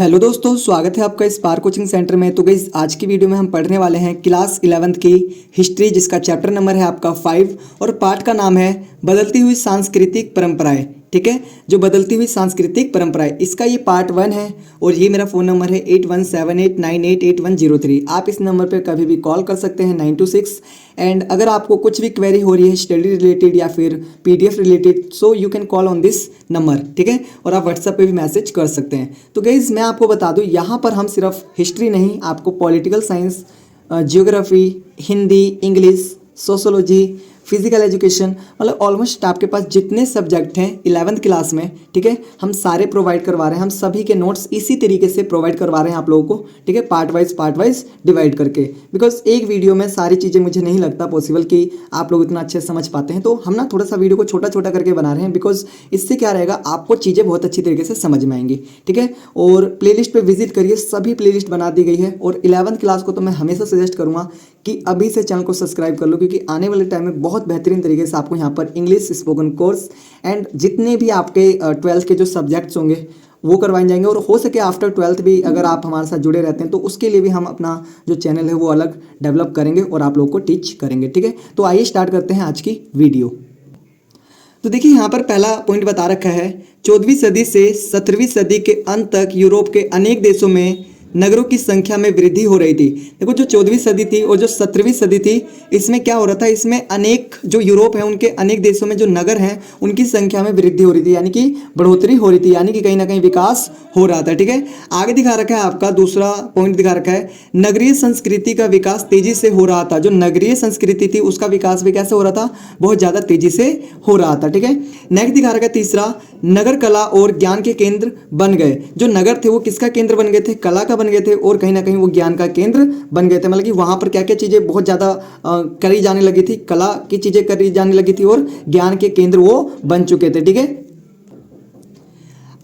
Hello दोस्तों, स्वागत है आपका स्पार्क कोचिंग सेंटर में। तो गाइस आज की वीडियो में हम पढ़ने वाले हैं क्लास 11th की हिस्ट्री, जिसका चैप्टर नंबर है आपका 5 और पार्ट का नाम है बदलती हुई सांस्कृतिक परंपराएं। ठीक है, जो बदलती हुई सांस्कृतिक परंपराएं, इसका ये पार्ट 1 है। और ये मेरा फ़ोन नंबर है 8178988103। आप इस नंबर पर कभी भी कॉल कर सकते हैं 926। एंड अगर आपको कुछ भी क्वेरी हो रही है स्टडी रिलेटेड या फिर PDF related, so you can call on this number. ठीक है, और आप व्हाट्सएप पे भी मैसेज कर सकते हैं। तो गाइस मैं आपको बता दूं, यहाँ पर हम सिर्फ हिस्ट्री नहीं, आपको political science, geography, Hindi, English, sociology, physical education, मतलब ऑलमोस्ट आपके पास जितने सब्जेक्ट हैं 11th क्लास में, ठीक है, हम सारे प्रोवाइड करवा रहे हैं। हम सभी के नोट्स इसी तरीके से प्रोवाइड करवा रहे हैं आप लोगों को। ठीक है, पार्ट वाइज डिवाइड करके, बिकॉज एक वीडियो में सारी चीज़ें मुझे नहीं लगता पॉसिबल कि आप लोग इतना अच्छे से समझ पाते हैं। तो हम ना थोड़ा सा वीडियो को छोटा छोटा करके बना रहे हैं, बिकॉज इससे क्या रहेगा, आपको चीज़ें बहुत अच्छी तरीके से समझ में आएंगी। ठीक है, और प्लेलिस्ट पे विजिट करिए, सभी प्लेलिस्ट बना दी गई है। और 11th क्लास को तो मैं हमेशा सजेस्ट करूँगा कि अभी से चैनल को सब्सक्राइब कर लो, क्योंकि आने वाले टाइम में बहुत बेहतरीन तरीके से आपको यहाँ पर इंग्लिश स्पोकन कोर्स एंड जितने भी आपके 12th के जो सब्जेक्ट्स होंगे वो करवाए जाएंगे। और हो सके आफ्टर 12th भी अगर आप हमारे साथ जुड़े रहते हैं तो उसके लिए भी हम अपना जो चैनल है वो अलग डेवलप करेंगे और आप लोगों को टीच करेंगे। ठीक है, तो आइए स्टार्ट करते हैं आज की वीडियो। तो देखिए यहाँ पर पहला पॉइंट बता रखा है, 14वीं सदी से 17वीं सदी के अंत तक यूरोप के अनेक देशों में नगरों की संख्या में वृद्धि हो रही थी। देखो, जो 14वीं सदी थी और जो 17वीं सदी थी, इसमें क्या हो रहा था, इसमें अनेक जो यूरोप है उनके अनेक देशों में जो नगर हैं उनकी संख्या में वृद्धि हो रही थी, यानी कि बढ़ोतरी हो रही थी, यानी कि कहीं ना कहीं विकास हो रहा था। ठीक है, आगे दिखा रखा है आपका दूसरा पॉइंट दिखा रखा है, नगरीय संस्कृति का विकास तेजी से हो रहा था। जो नगरीय संस्कृति थी उसका विकास भी कैसे हो रहा था, बहुत ज़्यादा तेजी से हो रहा था। ठीक है, नेक्स्ट दिखा रखा है तीसरा, नगर कला और ज्ञान के केंद्र बन गए। जो नगर थे वो किसका केंद्र बन गए थे, कला का बन गए थे, और कहीं ना कहीं वो ज्ञान का केंद्र बन गए थे। मतलब कि वहां पर क्या क्या चीजें बहुत ज्यादा करी जाने लगी थी, कला की चीजें करी जाने लगी थी और ज्ञान के केंद्र वो बन चुके थे। ठीक है,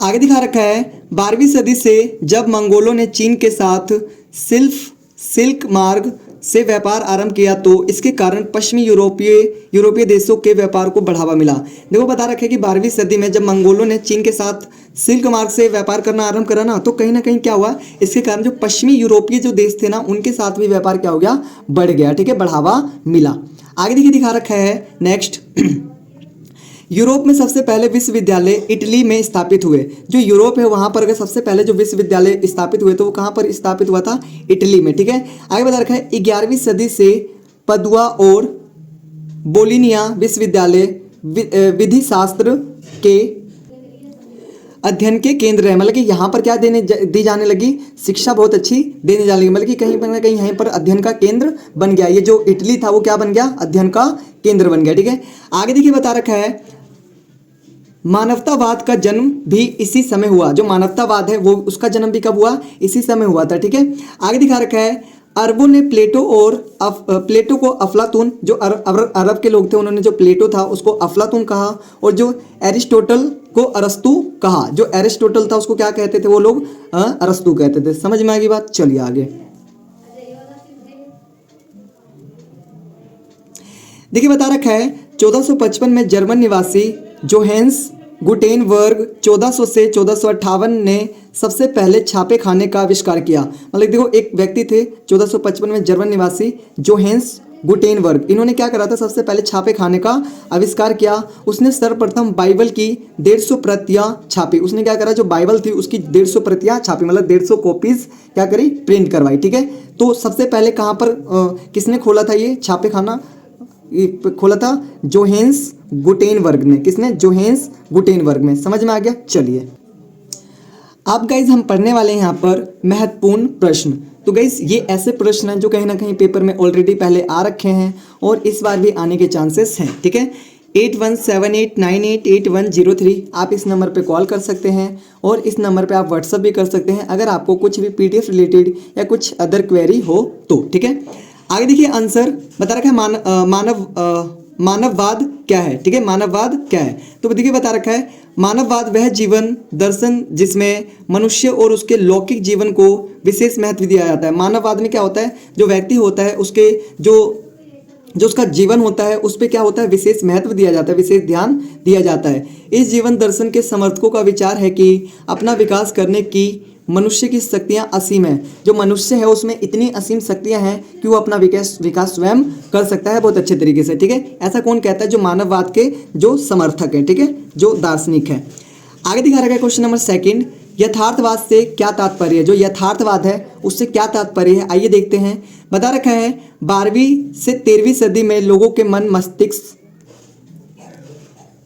आगे दिखा रखा है, 12वीं सदी से जब मंगोलों ने चीन के साथ सिल्क मार्ग से व्यापार आरंभ किया तो इसके कारण पश्चिमी यूरोपीय देशों के व्यापार को बढ़ावा मिला। देखो बता रखा है कि 12वीं सदी में जब मंगोलों ने चीन के साथ सिल्क मार्ग से व्यापार करना आरंभ करा ना, तो कहीं ना कहीं क्या हुआ, इसके कारण जो पश्चिमी यूरोपीय जो देश थे ना उनके साथ भी व्यापार क्या हो गया, बढ़ गया। ठीक है, बढ़ावा मिला। आगे देखिए दिखा रखा है नेक्स्ट, यूरोप में सबसे पहले विश्वविद्यालय इटली में स्थापित हुए। जो यूरोप है वहां पर अगर सबसे पहले जो विश्वविद्यालय स्थापित हुए तो वो कहां पर स्थापित हुआ था, इटली में। ठीक है, आगे बता रखा है, 11वीं सदी से पदुआ और बोलिनिया विश्वविद्यालय विधि शास्त्र के अध्ययन के केंद्र है। मतलब कि यहाँ पर क्या दी जाने लगी, शिक्षा बहुत अच्छी देने जाने लगी। मतलब कि कहीं पर ना कहीं यहाँ पर अध्ययन का केंद्र बन गया। ये जो इटली था वो क्या बन गया, अध्ययन का केंद्र बन गया। ठीक है, आगे देखिए बता रखा है, मानवतावाद का जन्म भी इसी समय हुआ। जो मानवतावाद है वो उसका जन्म भी कब हुआ, इसी समय हुआ था। ठीक है, आगे दिखा रखा है, अरबों ने प्लेटो को अफलातून, जो अरब के लोग थे उन्होंने जो प्लेटो था उसको अफलातून कहा, और जो एरिस्टोटल को अरस्तु कहा। जो एरिस्टोटल था उसको क्या कहते थे वो लोग, अरस्तु कहते थे। समझ में आ गई बात, चलिए आगे देखिए बता रखा है, 1455 में जर्मन निवासी जोहेंस गुटेनबर्ग 1400 से 1458 ने सबसे पहले छापे खाने का आविष्कार किया। मतलब देखो, एक व्यक्ति थे 1455 में जर्मन निवासी जोहेंस गुटेनबर्ग, इन्होंने क्या करा था, सबसे पहले छापे खाने का आविष्कार किया। उसने सर्वप्रथम बाइबल की 150 प्रतियां छापी। उसने क्या करा, जो बाइबल थी उसकी 150 प्रतियां छापी, मतलब 150 कॉपीज क्या करी, प्रिंट करवाई। ठीक है, तो सबसे पहले कहाँ पर किसने खोला था ये छापे खाना, खोला था जोहेंस गुटेनबर्ग ने। किसने, जोहेंस गुटेनबर्ग ने। समझ में आ गया, चलिए अब गाइज हम पढ़ने वाले हैं यहाँ पर महत्वपूर्ण प्रश्न। तो गाइज ये ऐसे प्रश्न हैं जो कहीं ना कहीं पेपर में ऑलरेडी पहले आ रखे हैं और इस बार भी आने के चांसेस हैं। ठीक है, 8178988103 आप इस नंबर पे कॉल कर सकते हैं और इस नंबर पे आप व्हाट्सअप भी कर सकते हैं अगर आपको कुछ भी पीडीएफ रिलेटेड या कुछ अदर क्वेरी हो तो। ठीक है, आगे देखिए आंसर बता रखा है, मानववाद क्या है। ठीक है, मानववाद क्या है, तो देखिए बता रखा है, मानववाद वह जीवन दर्शन जिसमें मनुष्य और उसके लौकिक जीवन को विशेष महत्व दिया जाता है। मानववाद में क्या होता है, जो व्यक्ति होता है उसके जो उसका जीवन होता है उस पर क्या होता है, विशेष महत्व दिया जाता है, विशेष ध्यान दिया जाता है। इस जीवन दर्शन के समर्थकों का विचार है कि अपना विकास करने की मनुष्य की शक्तियाँ असीम है। जो मनुष्य है उसमें इतनी असीम शक्तियाँ हैं कि वो अपना विकास स्वयं कर सकता है बहुत अच्छे तरीके से, ठीक है। ऐसा कौन कहता है? जो मानववाद के जो समर्थक है, ठीक है, जो दार्शनिक है। आगे दिखा रखा है क्वेश्चन नंबर सेकंड, यथार्थवाद से क्या तात्पर्य है? जो यथार्थवाद है उससे क्या तात्पर्य है, आइए देखते हैं। बता रखा है 12वीं से 13वीं सदी में लोगों के मन मस्तिष्क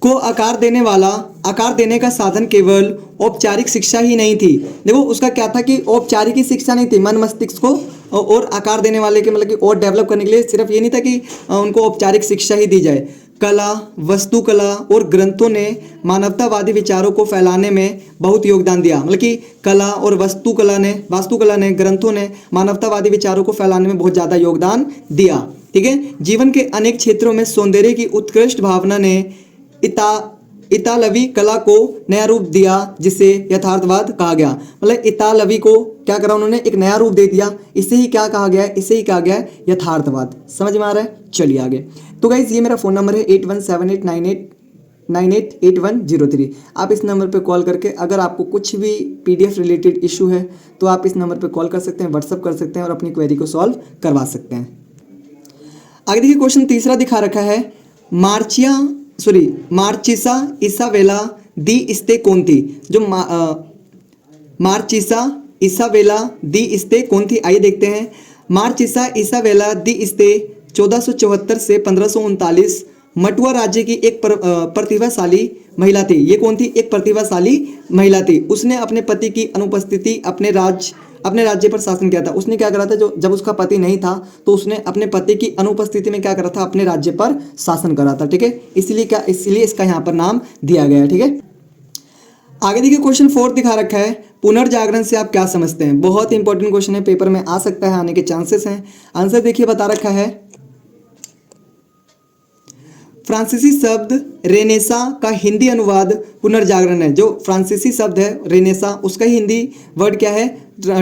को आकार देने का साधन केवल औपचारिक शिक्षा ही नहीं थी। देखो उसका क्या था कि औपचारिक ही शिक्षा नहीं थी, मन मस्तिष्क को और आकार देने वाले के मतलब कि और डेवलप करने के लिए सिर्फ ये नहीं था कि उनको औपचारिक शिक्षा ही दी जाए। कला, वास्तुकला और ग्रंथों ने मानवतावादी विचारों को फैलाने में बहुत योगदान दिया। मतलब कि कला और वास्तुकला ने ग्रंथों ने मानवतावादी विचारों को फैलाने में बहुत ज़्यादा योगदान दिया, ठीक है। जीवन के अनेक क्षेत्रों में सौंदर्य की उत्कृष्ट भावना ने इतालवी कला को नया रूप दिया जिसे यथार्थवाद कहा गया। मतलब इतालवी को क्या करा उन्होंने? एक नया रूप दे दिया। इसे ही क्या कहा गया है? इसे ही कहा गया है यथार्थवाद। समझ में आ रहा है? चलिए आगे। तो गाइज ये मेरा फ़ोन नंबर है 8178988103। आप इस नंबर पे कॉल करके अगर आपको कुछ भी PDF रिलेटेड इशू है तो आप इस नंबर पे कॉल कर सकते हैं, व्हाट्सअप कर सकते हैं और अपनी क्वेरी को सॉल्व करवा सकते हैं। आगे देखिए क्वेश्चन तीसरा दिखा रखा है, मार्चिसा इसाबेला दी स्तेकोंती। जो मार्चिसा इसाबेला दी स्ते कौन थी? आइए देखते हैं। मार्चिसा इसाबेला दी स्ते 1474 से 1539 मटुआ राज्य की एक प्रतिभाशाली महिला थी। ये कौन थी? एक प्रतिभाशाली महिला थी। उसने अपने पति की अनुपस्थिति अपने राज्य पर शासन किया था। उसने क्या करा था? जब उसका पति नहीं था तो उसने अपने पति की अनुपस्थिति में क्या करा था? अपने राज्य पर शासन करा था, ठीक है। इसलिए इसका यहाँ पर नाम दिया गया है, ठीक है। आगे देखिए क्वेश्चन 4 दिखा रखा है, पुनर्जागरण से आप क्या समझते हैं? बहुत इंपॉर्टेंट क्वेश्चन है, पेपर में आ सकता है, आने के चांसेस हैं। आंसर देखिए बता रखा है, फ्रांसीसी शब्द रेनेसा का हिंदी अनुवाद पुनर्जागरण है। जो फ्रांसीसी शब्द है रेनेसा, उसका हिंदी वर्ड क्या है? जो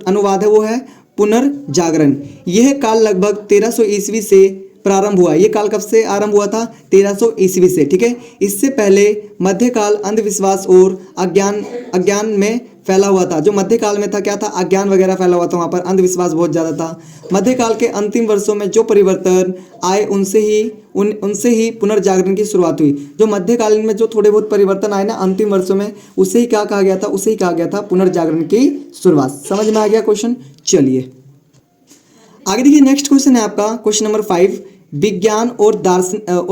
अनुवाद है वो है पुनर्जागरण। यह काल लगभग 1300 ईस्वी से प्रारंभ हुआ। ये काल कब से आरंभ हुआ था? 1300 ईस्वी से, ठीक है। इससे पहले मध्यकाल अंधविश्वास और अज्ञान में फैला हुआ था। जो मध्यकाल में था क्या था? अज्ञान वगैरह फैला हुआ था, वहाँ पर अंधविश्वास बहुत ज़्यादा था। मध्यकाल के अंतिम वर्षों में जो परिवर्तन आए उनसे ही पुनर्जागरण की शुरुआत हुई। जो मध्यकालीन में जो थोड़े बहुत परिवर्तन आए ना अंतिम वर्षों में, उसे ही क्या कहा गया था? उसे ही कहा गया था पुनर्जागरण की शुरुआत। समझ में आ गया क्वेश्चन? चलिए आगे देखिए। नेक्स्ट क्वेश्चन है आपका क्वेश्चन नंबर 5, विज्ञान और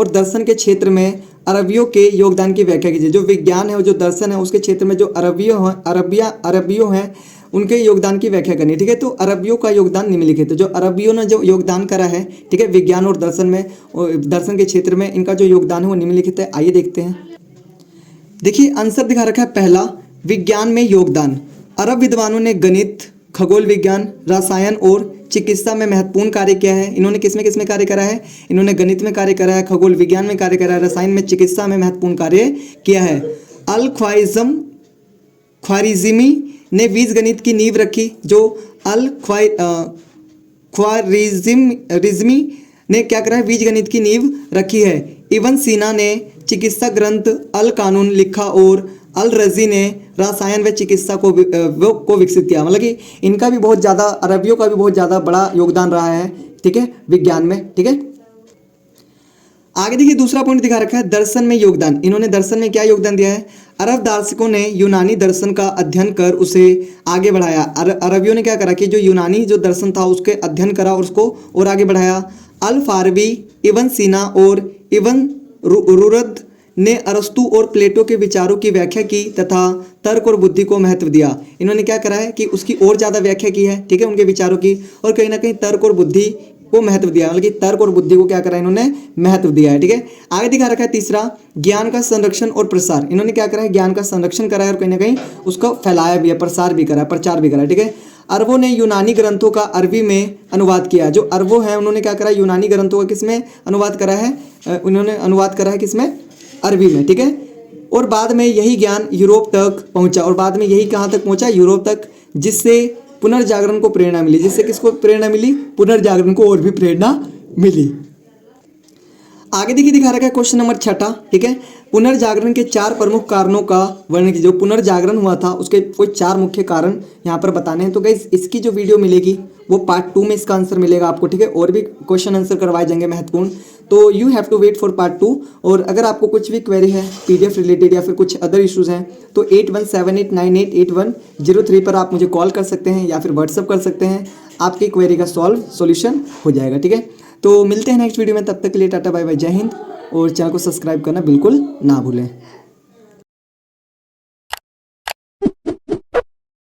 दर्शन के क्षेत्र में अरबियों के योगदान की व्याख्या कीजिए। जो विज्ञान है और जो दर्शन है उसके क्षेत्र में जो अरबियों हैं उनके योगदान की व्याख्या करनी है, ठीक है। तो अरबियों का योगदान निम्नलिखित है। जो अरबियों ने जो योगदान करा है, ठीक है, विज्ञान और दर्शन के क्षेत्र में इनका जो योगदान है वो निम्नलिखित है। आइए देखते हैं। देखिए आंसर दिखा रखा है, पहला विज्ञान में योगदान। अरब विद्वानों ने गणित, खगोल विज्ञान, रसायन और चिकित्सा में महत्वपूर्ण कार्य किया है। इन्होंने किसमें कार्य करा है? इन्होंने गणित में कार्य करा है, खगोल विज्ञान में कार्य करा है, रसायन में, चिकित्सा में महत्वपूर्ण कार्य किया है। अल ख्वारिज़मी ने बीज गणित की नींव रखी। जो अल ख्वारिज़मी ने क्या करा है? बीज गणित की नींव रखी है। इब्न सीना ने चिकित्सा ग्रंथ अल कानून लिखा और अल रजी ने रसायन व चिकित्सा को विकसित किया। मतलब कि इनका भी बहुत ज़्यादा, अरबियों का भी बहुत ज़्यादा बड़ा योगदान रहा है, ठीक है, विज्ञान में, ठीक है। आगे देखिए दूसरा पॉइंट दिखा रखा है, दर्शन में योगदान। इन्होंने दर्शन में क्या योगदान दिया है? अरब दार्शनिकों ने यूनानी दर्शन का अध्ययन कर उसे आगे बढ़ाया। अरबियों ने क्या करा कि जो यूनानी जो दर्शन था उसके अध्ययन करा और उसको और आगे बढ़ाया। अल फारबी, इब्न सीना और इब्न रुरद ने अरस्तु और प्लेटो के विचारों की व्याख्या की तथा तर्क और बुद्धि को महत्व दिया। इन्होंने क्या करा है कि उसकी और ज़्यादा व्याख्या की है, ठीक है, उनके विचारों की, और कहीं ना कहीं तर्क और बुद्धि को महत्व दिया। मतलब कि तर्क और बुद्धि को क्या करा इन्होंने? महत्व दिया है, ठीक है। आगे दिखा रखा है तीसरा, ज्ञान का संरक्षण और प्रसार। इन्होंने क्या करा है? ज्ञान का संरक्षण करा है और कहीं ना कहीं उसको फैलाया भी है, प्रचार भी करा है, ठीक है। अरबों ने यूनानी ग्रंथों का अरबी में अनुवाद किया। जो अरबों हैं उन्होंने क्या करा? यूनानी ग्रंथों का किसमें अनुवाद करा है? उन्होंने अनुवाद करा है किसमें? अरबी में, ठीक है। और बाद में यही ज्ञान यूरोप तक पहुंचा, और बाद में यही कहाँ तक पहुंचा? यूरोप तक, जिससे पुनर्जागरण को प्रेरणा मिली। जिससे किसको प्रेरणा मिली? पुनर्जागरण को और भी प्रेरणा मिली। आगे देखिए दिखा रखा है क्वेश्चन नंबर 6, ठीक है। पुनर्जागरण के 4 प्रमुख कारणों का वर्णन कीजिए। जो पुनर्जागरण हुआ था उसके कोई 4 मुख्य कारण यहाँ पर बताने हैं। तो गाइस इसकी जो वीडियो मिलेगी वो पार्ट 2 में इसका आंसर मिलेगा आपको, ठीक है। और भी क्वेश्चन आंसर करवाए जाएंगे महत्वपूर्ण, तो you have to wait for part 2। और अगर आपको कुछ भी क्वेरी है पीडीएफ रिलेटेड या फिर कुछ अदर इश्यूज हैं तो 8178988103 पर आप मुझे कॉल कर सकते हैं या फिर व्हाट्सअप कर सकते हैं, आपकी क्वेरी का सॉल्यूशन हो जाएगा, ठीक है। तो मिलते हैं नेक्स्ट वीडियो में, तब तक के लिए टाटा बाय बाय, जय हिंद। और चैनल को सब्सक्राइब करना बिल्कुल ना भूलें।